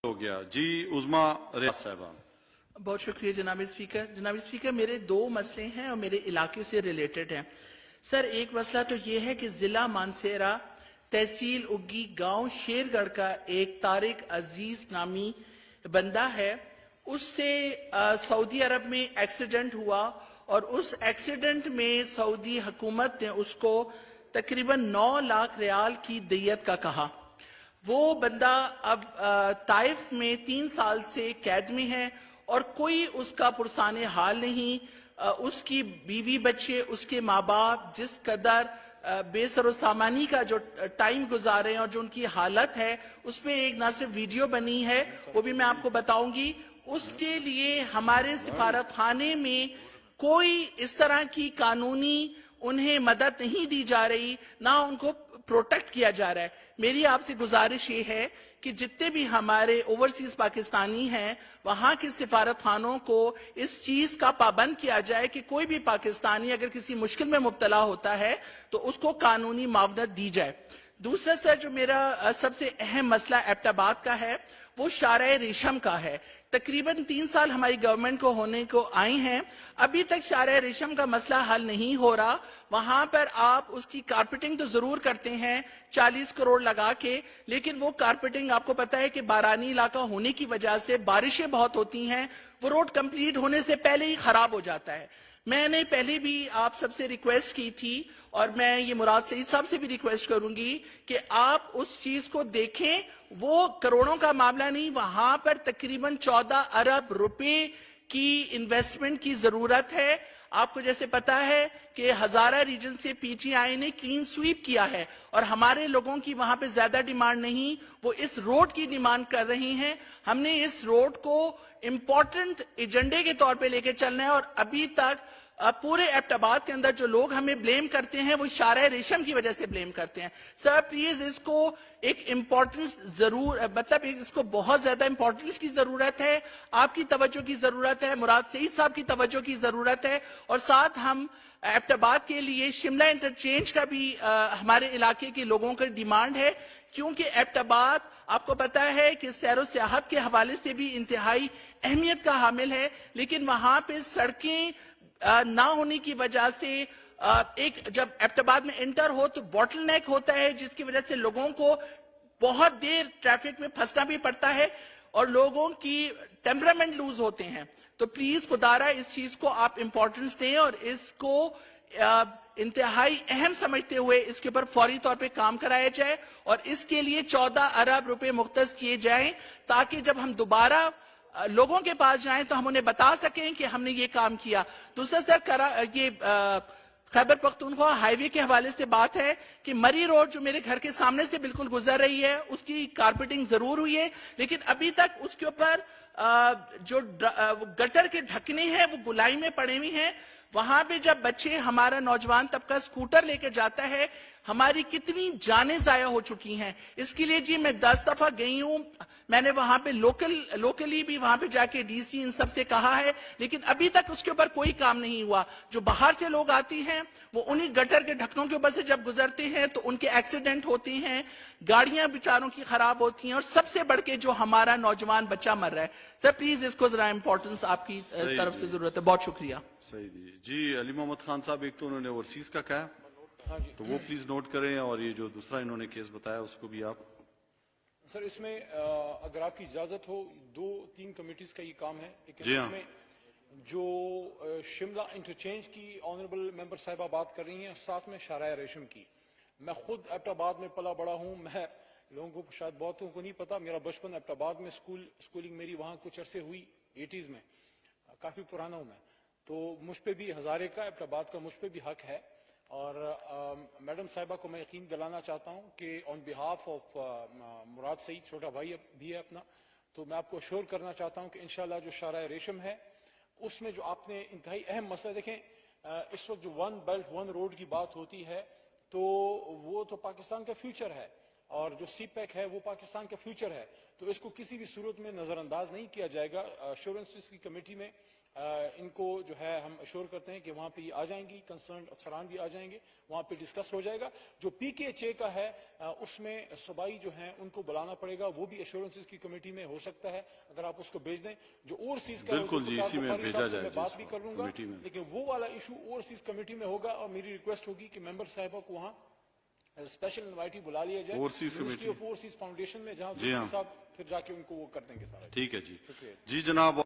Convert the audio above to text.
ہو گیا جی عظما ریاض صاحبہ. بہت شکریہ جناب اسپیکر. جناب اسپیکر میرے دو مسئلے ہیں اور میرے علاقے سے ریلیٹڈ ہیں. سر ایک مسئلہ تو یہ ہے کہ ضلع مانسہرہ تحصیل اگی گاؤں شیر گڑھ کا ایک طارق عزیز نامی بندہ ہے, اس سے سعودی عرب میں ایکسیڈنٹ ہوا اور اس ایکسیڈنٹ میں سعودی حکومت نے اس کو تقریباً 9 لاکھ ریال کی دیت کا کہا. وہ بندہ اب طائف میں 3 سال سے قید میں ہے اور کوئی اس کا پرسان حال نہیں. اس کی بیوی بچے, اس کے ماں باپ جس قدر بے سر و سامانی کا جو ٹائم گزارے ہیں اور جو ان کی حالت ہے, اس پہ ایک نہ صرف ویڈیو بنی ہے, وہ بھی میں آپ کو بتاؤں گی. اس کے لیے ہمارے سفارت خانے میں کوئی اس طرح کی قانونی انہیں مدد نہیں دی جا رہی, نہ ان کو پروٹیکٹ کیا جا رہا ہے. میری آپ سے گزارش یہ ہے کہ جتنے بھی ہمارے اوورسیز پاکستانی ہیں وہاں کے سفارت خانوں کو اس چیز کا پابند کیا جائے کہ کوئی بھی پاکستانی اگر کسی مشکل میں مبتلا ہوتا ہے تو اس کو قانونی معاونت دی جائے. دوسرا سر جو میرا سب سے اہم مسئلہ ایبٹ آباد کا ہے وہ شارع ریشم کا ہے. تقریباً 3 سال ہماری گورنمنٹ کو ہونے کو آئے ہیں, ابھی تک شارع ریشم کا مسئلہ حل نہیں ہو رہا. وہاں پر آپ اس کی کارپیٹنگ تو ضرور کرتے ہیں 40 کروڑ لگا کے, لیکن وہ کارپیٹنگ آپ کو پتا ہے کہ بارانی علاقہ ہونے کی وجہ سے بارشیں بہت ہوتی ہیں, وہ روڈ کمپلیٹ ہونے سے پہلے ہی خراب ہو جاتا ہے. میں نے پہلے بھی آپ سب سے ریکویسٹ کی تھی اور میں یہ مراد سعید صاحب سے بھی ریکویسٹ کروں گی کہ آپ اس چیز کو دیکھیں. وہ کروڑوں کا معاملہ نہیں, وہاں پر تقریباً 14 ارب روپے کی انویسٹمنٹ کی ضرورت ہے. آپ کو جیسے پتا ہے کہ ہزارہ ریجن سے پی ٹی آئی نے کلین سویپ کیا ہے اور ہمارے لوگوں کی وہاں پہ زیادہ ڈیمانڈ نہیں, وہ اس روڈ کی ڈیمانڈ کر رہی ہیں. ہم نے اس روڈ کو امپورٹنٹ ایجنڈے کے طور پہ لے کے چلنا ہے اور ابھی تک پورے ایبٹ آباد کے اندر جو لوگ ہمیں بلیم کرتے ہیں وہ شارع ریشم کی وجہ سے بلیم کرتے ہیں. سر پلیز اس کو ایک امپورٹنس ضرور, مطلب اس کو بہت زیادہ امپورٹنس کی ضرورت ہے, آپ کی توجہ کی ضرورت ہے, مراد سعید صاحب کی توجہ کی ضرورت ہے. اور ساتھ ہم ایبٹ آباد کے لیے شملہ انٹرچینج کا بھی ہمارے علاقے کے لوگوں کا ڈیمانڈ ہے, کیونکہ ایبٹ آباد آپ کو پتا ہے کہ سیر و سیاحت کے حوالے سے بھی انتہائی اہمیت کا حامل ہے, لیکن وہاں پہ سڑکیں نہ ہونے کی وجہ سے ایک جب ایبٹ آباد میں انٹر ہو تو باٹل نیک ہوتا ہے, جس کی وجہ سے لوگوں کو بہت دیر ٹریفک میں پھنسنا بھی پڑتا ہے اور لوگوں کی ٹیمپرامنٹ لوز ہوتے ہیں. تو پلیز خدارہ اس چیز کو آپ امپورٹنس دیں اور اس کو انتہائی اہم سمجھتے ہوئے اس کے اوپر فوری طور پہ کام کرایا جائے اور اس کے لیے 14 ارب روپے مختص کیے جائیں تاکہ جب ہم دوبارہ لوگوں کے پاس جائیں تو ہم انہیں بتا سکیں کہ ہم نے یہ کام کیا. دوسرا سر یہ خیبر پختونخوا ہائی وے کے حوالے سے بات ہے کہ مری روڈ جو میرے گھر کے سامنے سے بالکل گزر رہی ہے اس کی کارپیٹنگ ضرور ہوئی ہے, لیکن ابھی تک اس کے اوپر جو گٹر کے ڈھکنے ہیں وہ گلائی میں پڑے ہوئے ہیں. وہاں پہ جب بچے ہمارا نوجوان طبقہ سکوٹر لے کے جاتا ہے ہماری کتنی جانیں ضائع ہو چکی ہیں. اس کے لیے جی میں 10 دفعہ گئی ہوں, میں نے وہاں پہ لوکلی بھی وہاں پہ جا کے ڈی سی ان سب سے کہا ہے, لیکن ابھی تک اس کے اوپر کوئی کام نہیں ہوا. جو باہر سے لوگ آتی ہیں وہ انہی گٹر کے ڈھکنوں کے اوپر سے جب گزرتے ہیں تو ان کے ایکسیڈنٹ ہوتے ہیں, گاڑیاں بیچاروں کی خراب ہوتی ہیں اور سب سے بڑھ کے جو ہمارا نوجوان بچہ مر رہا ہے. سر پلیز اس کو ذرا امپورٹنس آپ کی طرف سے ضرورت ہے. بہت شکریہ. صحیح جی علی محمد خان صاحب, ایک تو انہوں نے اوورسیز کا کہا تو وہ پلیز نوٹ کریں, اور یہ جو دوسرا انہوں نے کیس بتایا اس کو بھی آپ. سر اس میں اگر آپ کی اجازت ہو 2-3 کمیٹیز کا یہ کام ہے. جی ہاں, اس میں جو شملہ انٹرچینج کی آنریبل ممبر صاحبہ بات کر رہی ہیں, ساتھ میں شارع ریشم کی. میں خود ایبٹ آباد میں پلا بڑا ہوں, میں لوگوں کو شاید بہتوں کو نہیں پتا, میرا بچپن ایبٹ آباد میں سکولنگ میری وہاں کچھ عرصے ہوئی 80s میں, کافی پرانا ہوں میں. تو مجھ پہ بھی ہزارے کا ایبٹ آباد کا مجھ پہ بھی حق ہے, اور میڈم صاحبہ کو میں یقین دلانا چاہتا ہوں کہ آن بیہاف آف مراد سعید, چھوٹا بھائی بھی ہے اپنا, تو میں آپ کو اشور کرنا چاہتا ہوں کہ انشاءاللہ جو شارع ریشم ہے اس میں جو آپ نے انتہائی اہم مسئلہ دیکھیں, اس وقت جو 1 بیلٹ 1 روڈ کی بات ہوتی ہے تو وہ تو پاکستان کا فیوچر ہے, اور جو سی پیک ہے وہ پاکستان کا فیوچر ہے, تو اس کو کسی بھی صورت میں نظر انداز نہیں کیا جائے گا. ایشورنسز کی کمیٹی میں ان کو جو ہے ہم اشور کرتے ہیں کہ وہاں پہ یہ آ جائیں گی, کنسرن افسران بھی آ جائیں گے, وہاں پہ ڈسکس ہو جائے گا. جو پی کے ایچ اے کا ہے اس میں صوبائی جو ہیں ان کو بلانا پڑے گا, وہ بھی ایشورنسز کی کمیٹی میں ہو سکتا ہے اگر آپ اس کو بھیج دیں. جو اوورسیز کا بالکل جی, اسی میں بھیجا جائے میں بات بھی کر لوں گا, کمیٹی میں. لیکن وہ والا ایشو اوورسیز کمیٹی میں ہوگا, اور میری ریکویسٹ ہوگی کہ ممبر صاحبہ کو وہاں اسپیشل انوائٹی بلا لیا جائے Overseas ministry committee. Of overseas foundation میں, جہاں جی ہاں. صاحب پھر جا کے ان کو وہ کر دیں گے سارا. ٹھیک ہے جی. شکریہ. جی جناب.